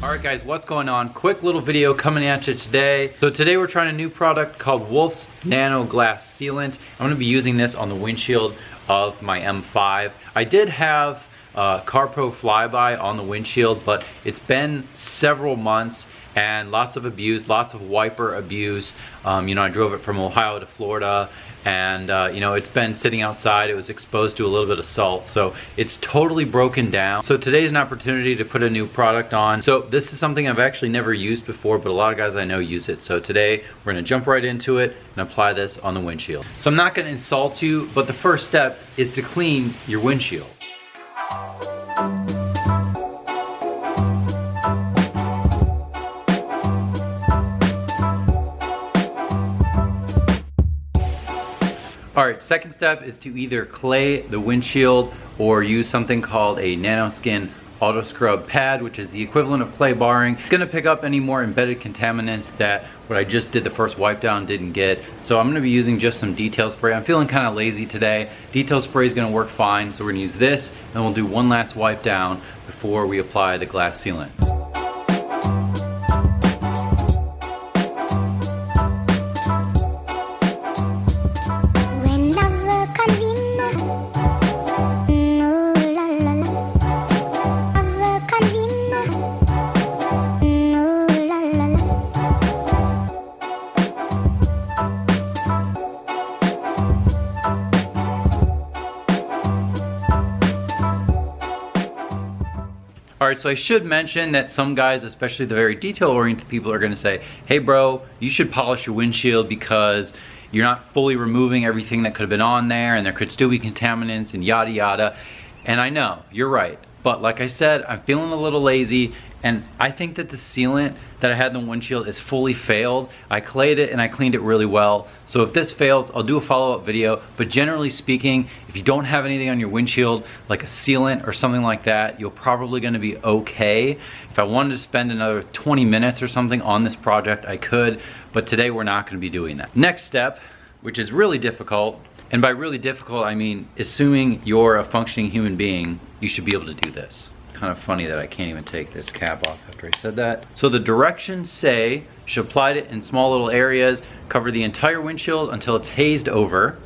Alright guys, what's going on? Quick little video coming at you today. So today we're trying a new product called Wolf's Nano Glass Sealant. I'm going to be using this on the windshield of my M5. I did have CarPro flyby on the windshield, but it's been several months and lots of abuse, lots of wiper abuse. You know, I drove it from Ohio to Florida, and you know, it's been sitting outside. It was exposed to a little bit of salt, so it's totally broken down. So today's an opportunity to put a new product on. So this is something I've actually never used before, but a lot of guys I know use it. So today we're gonna jump right into it and apply this on the windshield. So I'm not gonna insult you, but the first step is to clean your windshield. Alright, second step is to either clay the windshield or use something called a Nanoskin Auto Scrub Pad, which is the equivalent of clay barring. It's gonna pick up any more embedded contaminants that what I just did the first wipe down didn't get. So I'm gonna be using just some detail spray. I'm feeling kind of lazy today. Detail spray is gonna work fine, so we're gonna use this, and we'll do one last wipe down before we apply the glass sealant. Alright, so I should mention that some guys, especially the very detail-oriented people, are going to say, hey bro, you should polish your windshield because you're not fully removing everything that could have been on there and there could still be contaminants and yada yada. And I know, you're right. But like I said, I'm feeling a little lazy, and I think that the sealant that I had in the windshield is fully failed. I clayed it and I cleaned it really well. So if this fails, I'll do a follow-up video. But generally speaking, if you don't have anything on your windshield, like a sealant or something like that, you're probably gonna be okay. If I wanted to spend another 20 minutes or something on this project, I could, but today we're not gonna be doing that. Next step, which is really difficult, and by really difficult, I mean, assuming you're a functioning human being, you should be able to do this. Kind of funny that I can't even take this cap off after I said that. So the directions say you should apply it in small little areas, cover the entire windshield until it's hazed over,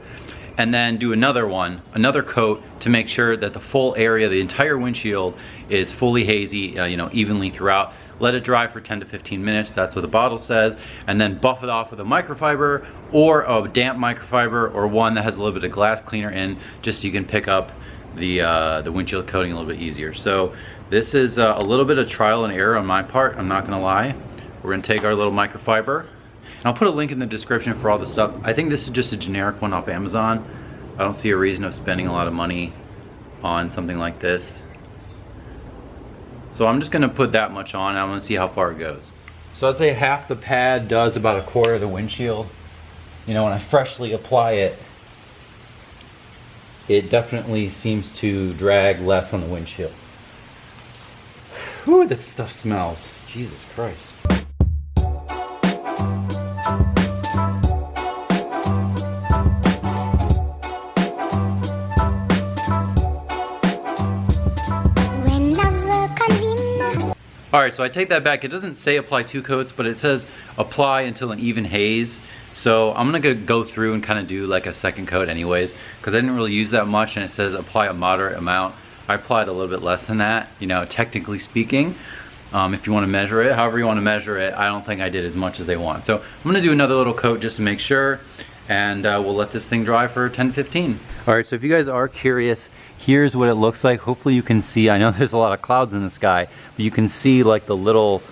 and then do another coat to make sure that the full area, the entire windshield, is fully hazy, you know, evenly throughout. Let it dry for 10 to 15 minutes, that's what the bottle says, and then buff it off with a microfiber or a damp microfiber, or one that has a little bit of glass cleaner in, just so you can pick up the windshield coating a little bit easier. So this is a little bit of trial and error on my part, I'm not gonna lie. We're gonna take our little microfiber, and I'll put a link in the description for all the stuff. I think this is just a generic one off Amazon. I don't see a reason of spending a lot of money on something like this. So I'm just gonna put that much on, and I'm gonna see how far it goes. So I'd say half the pad does about a quarter of the windshield. You know, when I freshly apply it, it definitely seems to drag less on the windshield. Whew, this stuff smells. Jesus Christ. Alright, so I take that back. It doesn't say apply 2 coats, but it says apply until an even haze. So I'm gonna go through and kind of do like a second coat anyways, because I didn't really use that much, and it says apply a moderate amount. I applied a little bit less than that, you know, technically speaking. If you want to measure it, however you want to measure it, I don't think I did as much as they want. So I'm gonna do another little coat just to make sure, and we'll let this thing dry for 10 to 15. Alright, so if you guys are curious, here's what it looks like. Hopefully you can see, I know there's a lot of clouds in the sky, but you can see like the little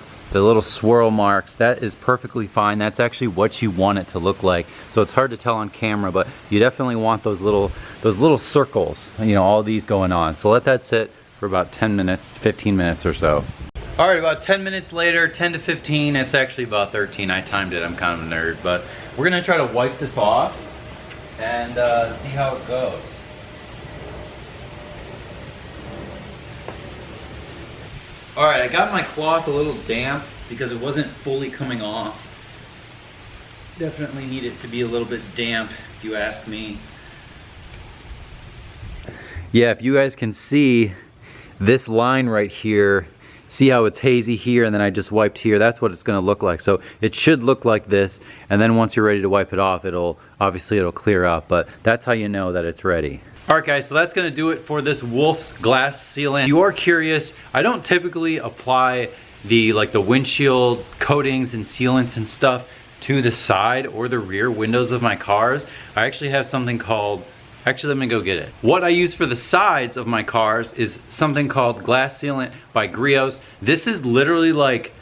swirl marks. That is perfectly fine. That's actually what you want it to look like. So it's hard to tell on camera, but you definitely want those little circles, you know, all these going on. So let that sit for about 10 minutes, 15 minutes or so. All right, about 10 minutes later, 10 to 15, it's actually about 13. I timed it, I'm kind of a nerd, but we're gonna try to wipe this off and see how it goes. All right, I got my cloth a little damp because it wasn't fully coming off. Definitely need it to be a little bit damp, if you ask me. Yeah, if you guys can see, this line right here see how it's hazy here and then I just wiped here. That's what it's gonna look like. So it should look like this, and then once you're ready to wipe it off, it'll clear up, but that's how you know that it's ready. Alright guys, so that's gonna do it for this Wolf's glass sealant. If you are curious, I don't typically apply the windshield coatings and sealants and stuff to the side or the rear windows of my cars. I actually have something called, actually let me go get it. What I use for the sides of my cars is something called glass sealant by Griot. This is literally like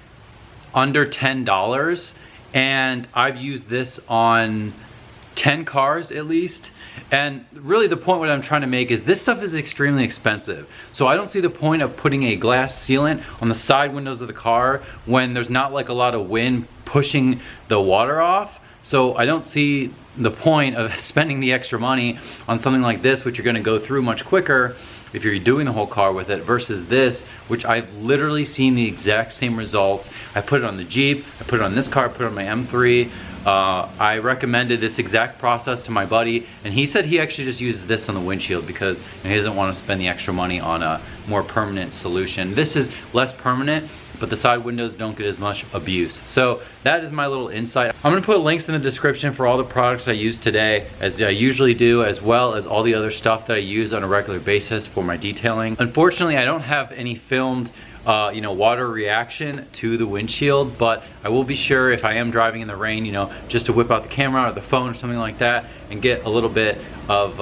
under $10, and I've used this on 10 cars at least. And really the point what I'm trying to make is this stuff is extremely expensive. So I don't see the point of putting a glass sealant on the side windows of the car when there's not like a lot of wind pushing the water off. So I don't see the point of spending the extra money on something like this, which you're gonna go through much quicker if you're doing the whole car with it, versus this, which I've literally seen the exact same results. I put it on the Jeep, I put it on this car, I put it on my M3. I recommended this exact process to my buddy, and he said he actually just uses this on the windshield because he doesn't want to spend the extra money on a more permanent solution. This is less permanent, but the side windows don't get as much abuse. So that is my little insight. I'm gonna put links in the description for all the products I use today, as I usually do, as well as all the other stuff that I use on a regular basis for my detailing. Unfortunately, I don't have any filmed water reaction to the windshield, but I will be sure if I am driving in the rain, just to whip out the camera or the phone or something like that and get a little bit of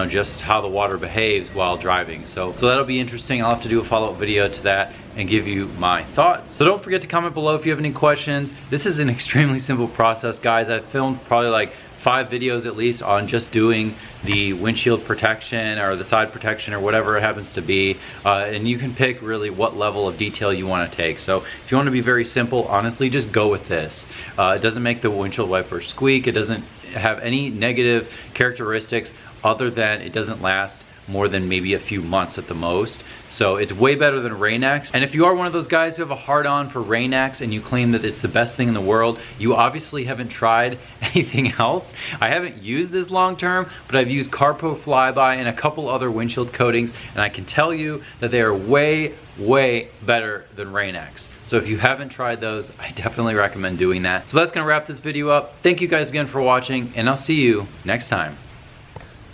just how the water behaves while driving. So that'll be interesting. I'll have to do a follow-up video to that and give you my thoughts. So don't forget to comment below if you have any questions. This is an extremely simple process, guys. I've filmed probably like 5 videos at least on just doing the windshield protection or the side protection or whatever it happens to be, and you can pick really what level of detail you want to take. So if you want to be very simple, honestly, just go with this. It doesn't make the windshield wiper squeak. It doesn't have any negative characteristics other than it doesn't last more than maybe a few months at the most. So it's way better than Rain-X. And if you are one of those guys who have a hard-on for Rain-X and you claim that it's the best thing in the world, you obviously haven't tried anything else. I haven't used this long-term, but I've used Carpo Flyby and a couple other windshield coatings, and I can tell you that they are way, way better than Rain-X. So if you haven't tried those, I definitely recommend doing that. So that's gonna wrap this video up. Thank you guys again for watching, and I'll see you next time.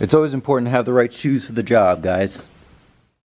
It's always important to have the right shoes for the job, guys.